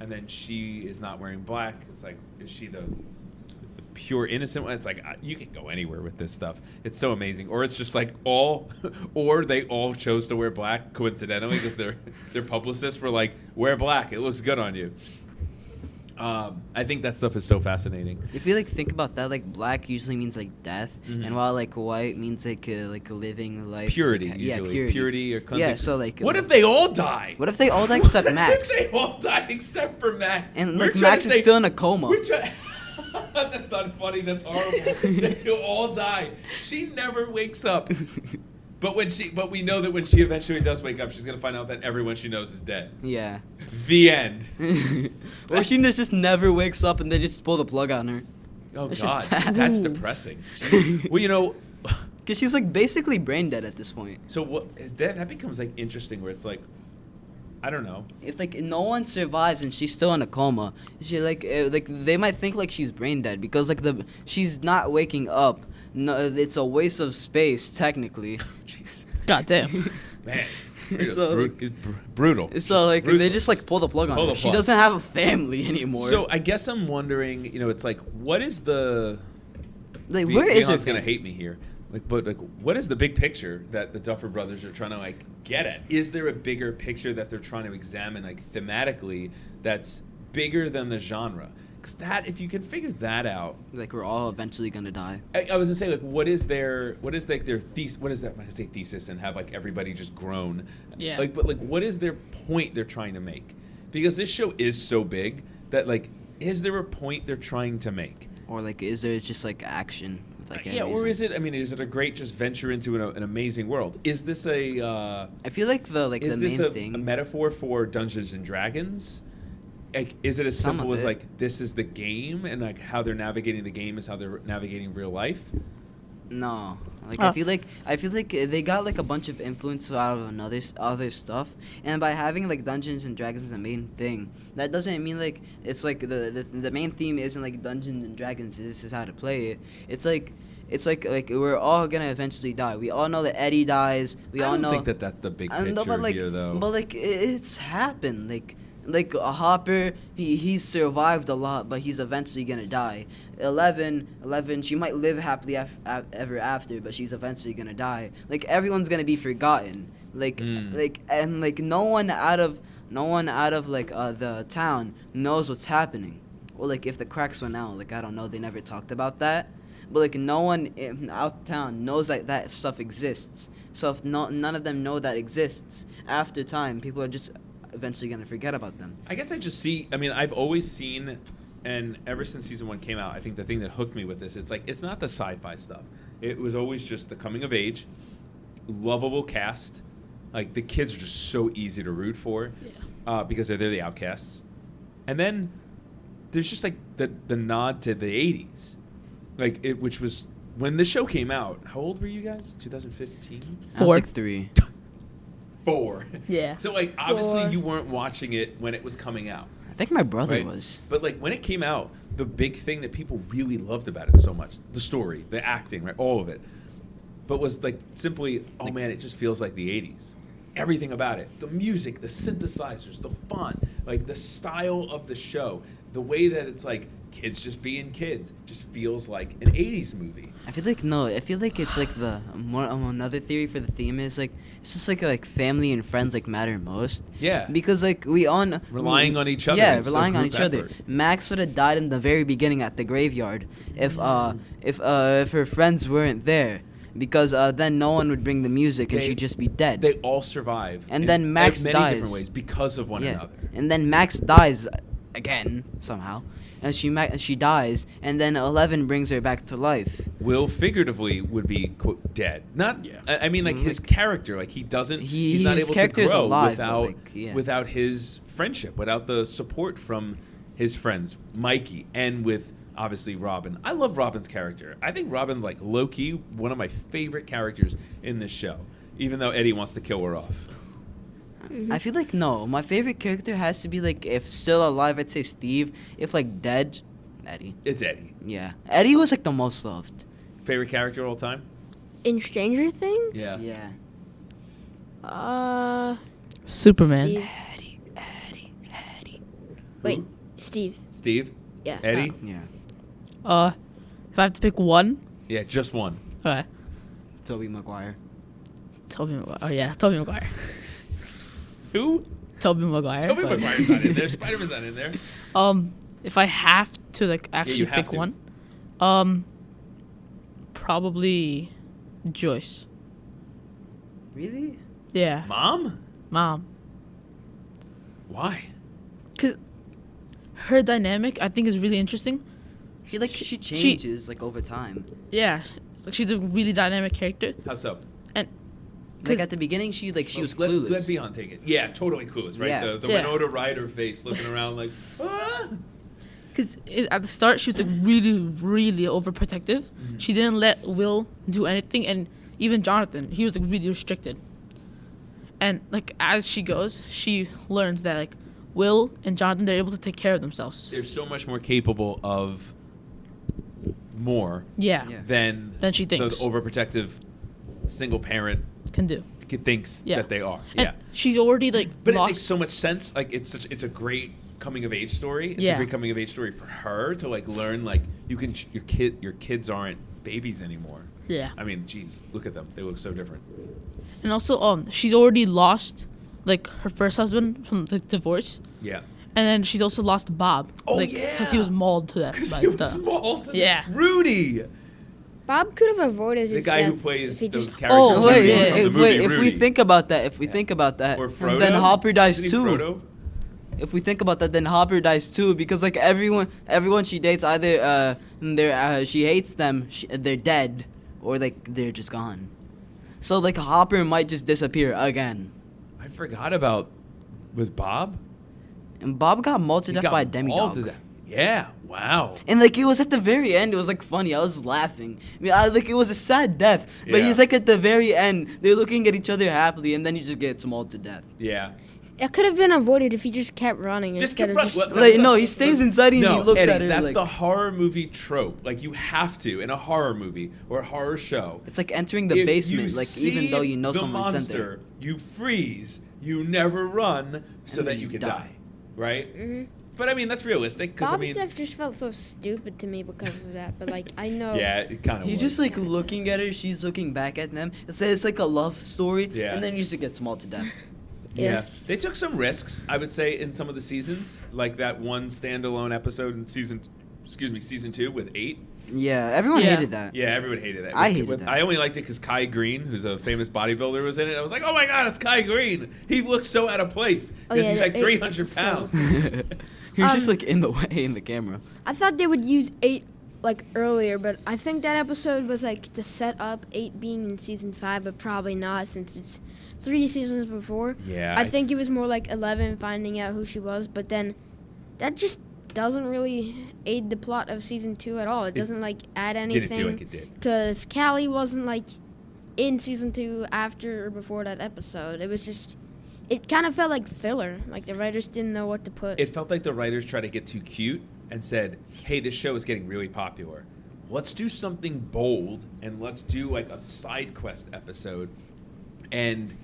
and then she is not wearing black. It's like, is she the pure innocent one? It's like you can go anywhere with this stuff. It's so amazing. Or it's just like all, or they all chose to wear black coincidentally because their publicists were like, wear black. It looks good on you. I think that stuff is so fascinating. If you like think about that, like black usually means like death, Mhm. and while like white means like a living life. Purity, like, usually. Purity or Yeah, so like. what if they all die? What if they all die except Max? What if they all die except for Max? And We're like trying Max to is say- still in a coma. we're try- That's not funny. That's horrible. They'll all die. She never wakes up. But we know that when she eventually does wake up, she's gonna find out that everyone she knows is dead. Yeah. The end. Or she just never wakes up and they just pull the plug on her. Oh It's God, just sad. that's Ooh. depressing. Jeez. Well, you know, Because she's like basically brain dead at this point. so what? That becomes like interesting, where it's like, I don't know. If like no one survives and she's still in a coma, she like they might think like she's brain dead because like she's not waking up. No, it's a waste of space technically. Jeez, God damn. man, It's it's brutal. So like they Ruthless. just like pull the plug on Pull her. the She plug. doesn't have a family anymore. So I guess I'm wondering, you know, it's like, what is the? like where is her? Vihan's gonna family? hate me here. But what is the big picture that the Duffer Brothers are trying to like get at? Is there a bigger picture that they're trying to examine like thematically that's bigger than the genre? Because that, if you can figure that out, Like we're all eventually gonna die. I was gonna say like, what is their thesis? What is that? I say thesis and have like everybody just groan. Yeah. Like, but like, what is their point they're trying to make? Because this show is so big that like, is there a point they're trying to make? Or like is there just like action? With, like, Yeah, enemies or and- is it? I mean, is it a great just venture into an amazing world? Is this a? I feel like the Is main this a thing. metaphor for Dungeons and Dragons? Like, is it as Some simple of as it. like this is the game, and like how they're navigating the game is how they're navigating real life? No, like Oh. I feel like they got like a bunch of influence out of other stuff, and by having like Dungeons and Dragons as the main thing, that doesn't mean like it's like the main theme isn't like Dungeons and Dragons. This is how to play it. It's like we're all gonna eventually die. We all know that Eddie dies. We I all don't know. think that that's the big I picture know, but like, here, though. but like it's happened. Like a Hopper, he's survived a lot, but he's eventually gonna die. 11, she might live happily ever after, but she's eventually gonna die. Like everyone's gonna be forgotten. Like no one out of like the town knows what's happening. well, like if the cracks went out, like I don't know, they never talked about that. But like no one in out town knows that stuff exists. So if none of them know that exists, after time, people are just eventually gonna forget about them. I guess I just see. I mean, I've always seen, and ever since season 1 came out, I think the thing that hooked me with this, it's like it's not the sci-fi stuff. It was always just the coming of age, lovable cast. Like the kids are just so easy to root for, because they're the outcasts. And then there's just like the nod to the 80s, like which was when the show came out. How old were you guys? 2015. I was like 3. 4. Yeah. So like obviously 4. you weren't watching it when it was coming out. I think my brother Right. was. But like when it came out, the big thing that people really loved about it so much, the story, the acting, right, all of it, but was like simply, oh man, it just feels like the 80s. Everything about it, the music, the synthesizers, the font, like the style of the show, the way that it's like kids just being kids, just feels like an 80s movie. I feel like it's like the more another theory for the theme is like it's just like family and friends like matter most. Yeah. Because like Relying on each other. Yeah, It's a relying on group each other. effort. Max would have died in the very beginning at the graveyard if her friends weren't there. Because then no one would bring the music and They- she'd just be dead. They all survive. And in then Max many dies. different ways because of one yeah. another. And then Max dies again somehow. And she dies, and then 11 brings her back to life. Will figuratively would be quote dead. Not. Yeah. I mean, like his Like- character, like he doesn't. He's not his able to character is grow alive, but, without like, yeah. without his friendship, without the support from his friends, Mikey, and with obviously Robin. I love Robin's character. I think Robin's like low key one of my favorite characters in this show. Even though Eddie wants to kill her off. I feel like no. My favorite character has to be like if still alive, I'd say Steve. If like dead, Eddie. It's Eddie. Yeah, Eddie was like the most loved. Favorite character of all time? In Stranger Things? Yeah. Superman. Steve. Eddie. Wait, Steve. Steve? Yeah. Eddie? Yeah. If I have to pick one, Yeah, just one. okay. Tobey Maguire. Tobey Maguire. Oh yeah, Tobey Maguire. Who? Tobey Maguire. Tobey Maguire's not in there. Spider-Man's not in there. If I have to like actually you have pick to. one, probably Joyce. Really? Yeah, Mom? mom. Why? Cause her dynamic I think is really interesting. I feel like she changes like over time. Yeah, like she's a really dynamic character. How so? And Like at the beginning, she was Let clueless. Vihan take it. Yeah, totally clueless, right? Yeah. The Yeah. Winona Ryder face looking around like, ah! Because at the start she was like really, really overprotective. She didn't let Will do anything, and even Jonathan, he was like really restricted. And like as she goes, she learns that like Will and Jonathan, they're able to take care of themselves. They're so much more capable of more Yeah, Yeah. than she thinks. the overprotective single parent can do. thinks Yeah. that they are. And Yeah. she's already like But it lost. makes so much sense. Like it's a great coming of age story. It's a Yeah. great coming of age story for her to like learn like you can your kids aren't babies anymore. Yeah. I mean, geez, look at them. They look so different. And also, she's already lost like her first husband from the divorce, Yeah. and then she's also lost Bob. Oh, like, because he yeah. was mauled to death. Because by he was the- small. To Yeah. Rudy, Bob could have avoided the his guy who death plays if he those just characters. Oh, Wait, yeah. from the movie wait. If we Rudy. think about that, Or Frodo, then Hopper dies Isn't he too. Frodo? If we think about that, then Hopper dies too because like everyone she dates either she hates them, they're dead, or like they're just gone. So like Hopper might just disappear again. I forgot about. Was Bob? And Bob got mauled to He death got by a mauled to demigod. death. Yeah. Wow. And like it was at the very end, it was like funny. I was laughing. I mean, like it was a sad death, but Yeah. he's like at the very end, they're looking at each other happily, and then he just gets mauled to death. Yeah. It could have been avoided if he just kept running Just instead keep of running. just. What- Like, no, he stays inside and No, he looks Eddie, at her that's like the horror movie trope. Like you have to in a horror movie or a horror show. it's like entering the If basement. you Like even see though you know the someone's in there. monster, you freeze. You never run so And that then you you can die. die, right? Mhm. But I mean that's realistic because I Bob's mean, death just felt so stupid to me because of that. But like I know. yeah, it kind of. He just like looking at her, she's looking back at them. It's like a love story, Yeah. and then he just gets mauled to death. Yeah. They took some risks, I would say, in some of the seasons, like that one standalone episode in season 2 with 8. Yeah, everyone Yeah. hated that. Yeah, everyone hated that. I hated that. I only liked it because Kai Green, who's a famous bodybuilder, was in it. I was like, oh my god, it's Kai Green. He looks so out of place Oh, because yeah, he's like it- 300 so- pounds. He was just like in the way in the camera. I thought they would use 8 like earlier, but I think that episode was like to set up 8 being in season 5, but probably not since it's 3 seasons before. Yeah. I think it was more like 11 finding out who she was, but then that just doesn't really aid the plot of season 2 at all. It doesn't like add anything. Didn't feel like it did. Because Callie wasn't like in season 2 after or before that episode. It was just, it kind of felt like filler. Like the writers didn't know what to put. It felt like the writers tried to get too cute and said, hey, this show is getting really popular. Let's do something bold and let's do like a side quest episode and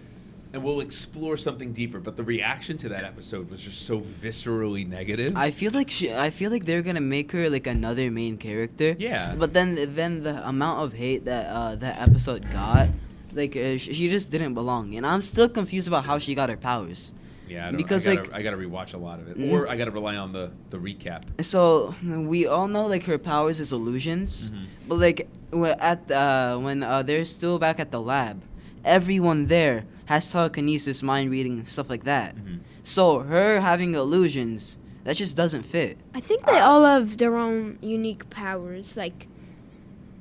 we'll explore something deeper. But the reaction to that episode was just so viscerally negative. I feel like they're gonna make her like another main character. Yeah. But then the amount of hate that that episode got, like she just didn't belong, and I'm still confused about how she got her powers. Yeah, I don't Because, know. like- I gotta rewatch a lot of it, Mhm. or I gotta rely on the recap. So we all know like her powers is illusions, Mhm. but like when they're still back at the lab, everyone there has telekinesis, mind reading, stuff like that. Mhm. So her having illusions, that just doesn't fit. I think they all have their own unique powers. Like,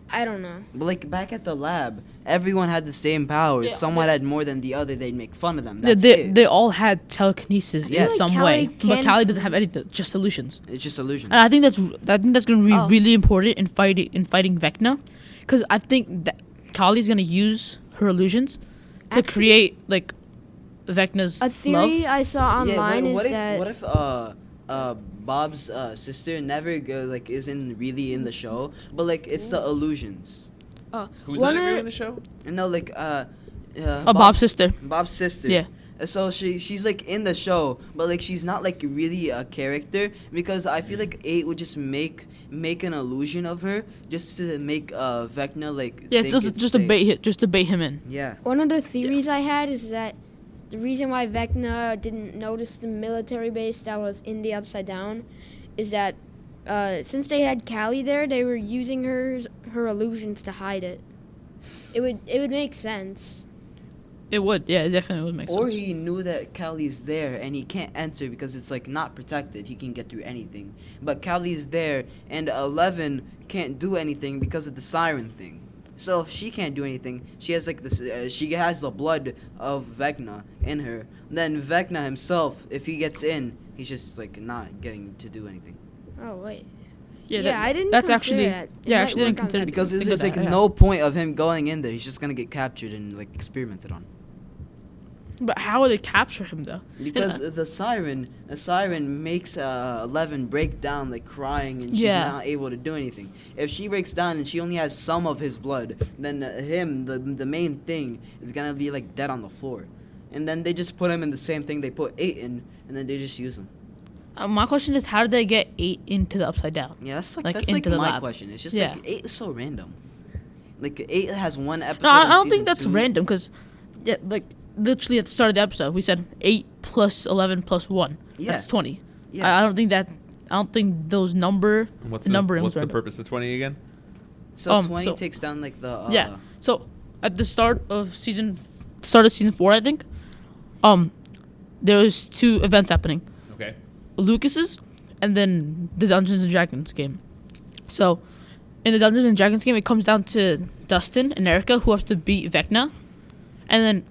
I don't know. But like back at the lab, everyone had the same powers. Yeah, Someone yeah. had more than the other. They'd make fun of them. Yeah, That's they it. they all had telekinesis Yeah. in I some feel way, like but Callie Callie can- doesn't have anything, just illusions. It's just illusions. And I think that's going to be Oh. really important in fighting Vecna, because I think that Kali's going to use her illusions to Actually- create like Vecna's A theory love. I saw online what is if, that what if Bob's sister never like isn't really in the show, but like it's the illusions. Who's one not of- in the show? No, like Bob's sister. Bob's sister. Yeah. So she's like in the show, but like she's not like really a character, because I feel like 8 would just make an illusion of her just to make Vecna like Yeah, think it's just to safe. bait him in. Yeah. one of the theories I had is that the reason why Vecna didn't notice the military base that was in the Upside Down is that since they had Callie there, they were using her illusions to hide it. It would make sense. It would, yeah, it definitely would make Or sense. he knew that Callie's there and he can't enter because it's like not protected. He can get through anything. But Callie's there and 11 can't do anything because of the siren thing. So if she can't do anything, she has like this. She has the blood of Vecna in her. Then Vecna himself, if he gets in, he's just like not getting to do anything. Oh wait. Yeah, Yeah, I didn't That's consider actually that. It yeah, might actually didn't work on consider that. Because think there's of like that, yeah. no point of him going in there. He's just gonna get captured and like experimented on. But how would they capture him though? Because the siren makes 11 break down like crying, and she's Yeah. not able to do anything. If she breaks down and she only has some of his blood, then the main thing is gonna be like dead on the floor. And then they just put him in the same thing they put 8 in, and then they just use him. My question is, how did they get 8 into the Upside Down? Yeah, that's Like, that's into the my lab. question. It's just Yeah. like 8 is so random. Like 8 has one episode. No, I in don't season think that's 2. random, because yeah, like literally at the start of the episode, we said 8 plus 11 plus 1. Yeah. That's 20. Yeah. I don't think those numbering And what's the numbering what's was the random. purpose of 20 again? So 20 so- takes down like the. Yeah. So at the start of season 4, I think, there was 2 events happening. Okay. Lucas's and then the Dungeons and Dragons game. So in the Dungeons and Dragons game, it comes down to Dustin and Erica who have to beat Vecna, and then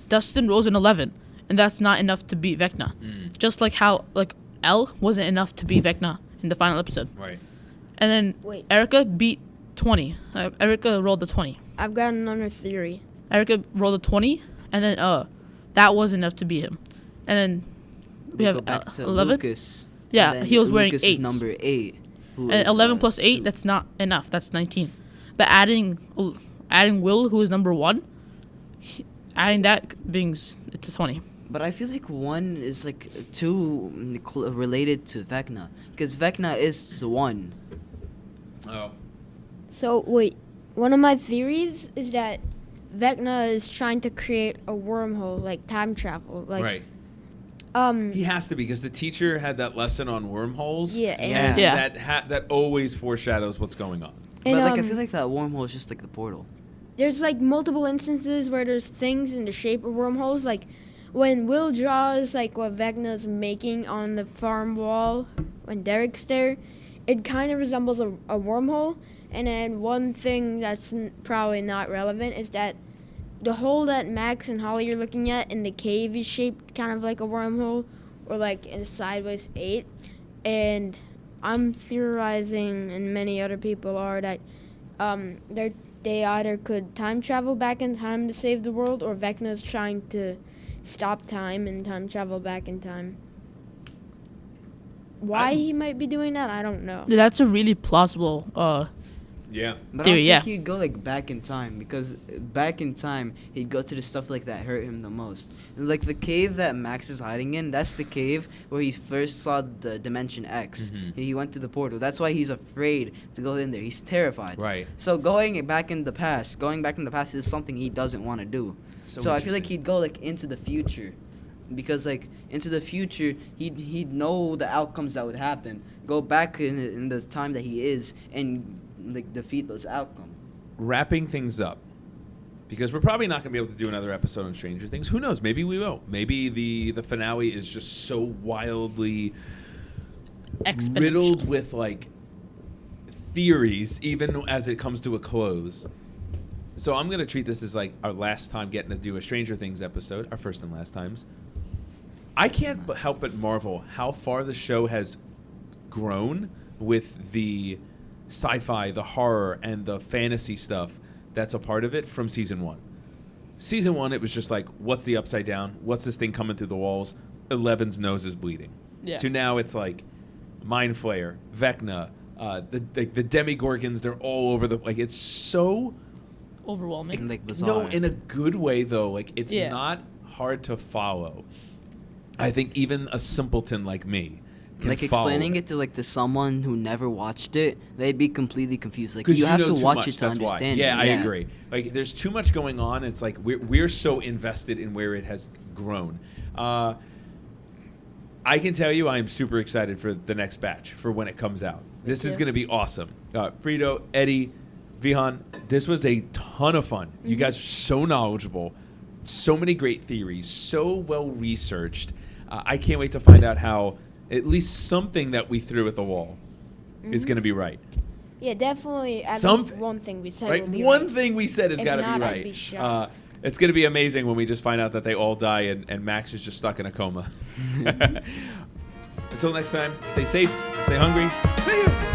Dustin rolls an 11, and that's not enough to beat Vecna. Just like how like L wasn't enough to beat Vecna in the final episode, Right. and then Wait. Erica beat 20. Erica rolled a 20. I've got another theory. Erica rolled a 20, and then that wasn't enough to beat him, and then we go have back to 11. Lucas. Yeah, and then he was wearing Lucas 8. is number 8. who And is, 11 plus 8, 2. that's not enough. That's 19. But adding Will, who is number 1, adding that brings it to 20. But I feel like 1 is like too related to Vecna, because Vecna is 1. Oh. So wait, one of my theories is that Vecna is trying to create a wormhole, like time travel. Like, right. He has to be, because the teacher had that lesson on wormholes. Yeah, And Yeah. that always foreshadows what's going on. But and, like I feel like that wormhole is just like the portal. there's like multiple instances where there's things in the shape of wormholes. Like when Will draws like what Vecna's making on the farm wall when Derek's there, it kind of resembles a wormhole. And then one thing that's probably not relevant is that the hole that Max and Holly are looking at in the cave is shaped kind of like a wormhole, or like in a sideways 8. And I'm theorizing, and many other people are, that they either could time travel back in time to save the world, or Vecna's trying to stop time and time travel back in time. Why he might be doing that, I don't know. That's a really plausible. Yeah. But Dude, I don't yeah. think he'd go like back in time, because back in time he'd go to the stuff like that hurt him the most. Like the cave that Max is hiding in, that's the cave where he first saw the Dimension X. Mhm. He went to the portal. That's why he's afraid to go in there. He's terrified. Right. So going back in the past is something he doesn't want to do. So I feel like he'd go like into the future, because like into the future he'd know the outcomes that would happen. Go back in the time that he is and like defeat those outcomes. Wrapping things up, because we're probably not going to be able to do another episode on Stranger Things. Who knows? Maybe we will. Maybe the finale is just so wildly Exponential. riddled with like theories, even as it comes to a close. So I'm going to treat this as like our last time getting to do a Stranger Things episode, our first and last times. I can't help but marvel how far the show has grown with the sci-fi, the horror, and the fantasy stuff that's a part of it from season 1. Season 1, it was just like, what's the upside down? What's this thing coming through the walls? Eleven's nose is bleeding. Yeah. To now it's like Mind Flayer, Vecna, the Demigorgons, they're all over the... Like, it's so... Overwhelming. And like bizarre. No, in a good way, though. Like, it's Yeah. not hard to follow. I think even a simpleton like me can like follow explaining it to like to someone who never watched it, they'd be completely confused. Like 'Cause you have know to too watch much, it to that's why. understand. Yeah, it. I agree. Like, there's too much going on. It's like we're so invested in where it has grown. I can tell you, I'm super excited for the next batch, for when it comes out. This is too. going to be awesome. Frido, Eddie, Vihan, this was a ton of fun. You guys are so knowledgeable, so many great theories, so well researched. I can't wait to find out how at least something that we threw at the wall is going to be right. Yeah, definitely. At Some- least one thing we said. Right? will be One right. thing we said has If got to not, be I'd right. be shocked. It's going to be amazing when we just find out that they all die and Max is just stuck in a coma. Until next time, stay safe, stay hungry. See you.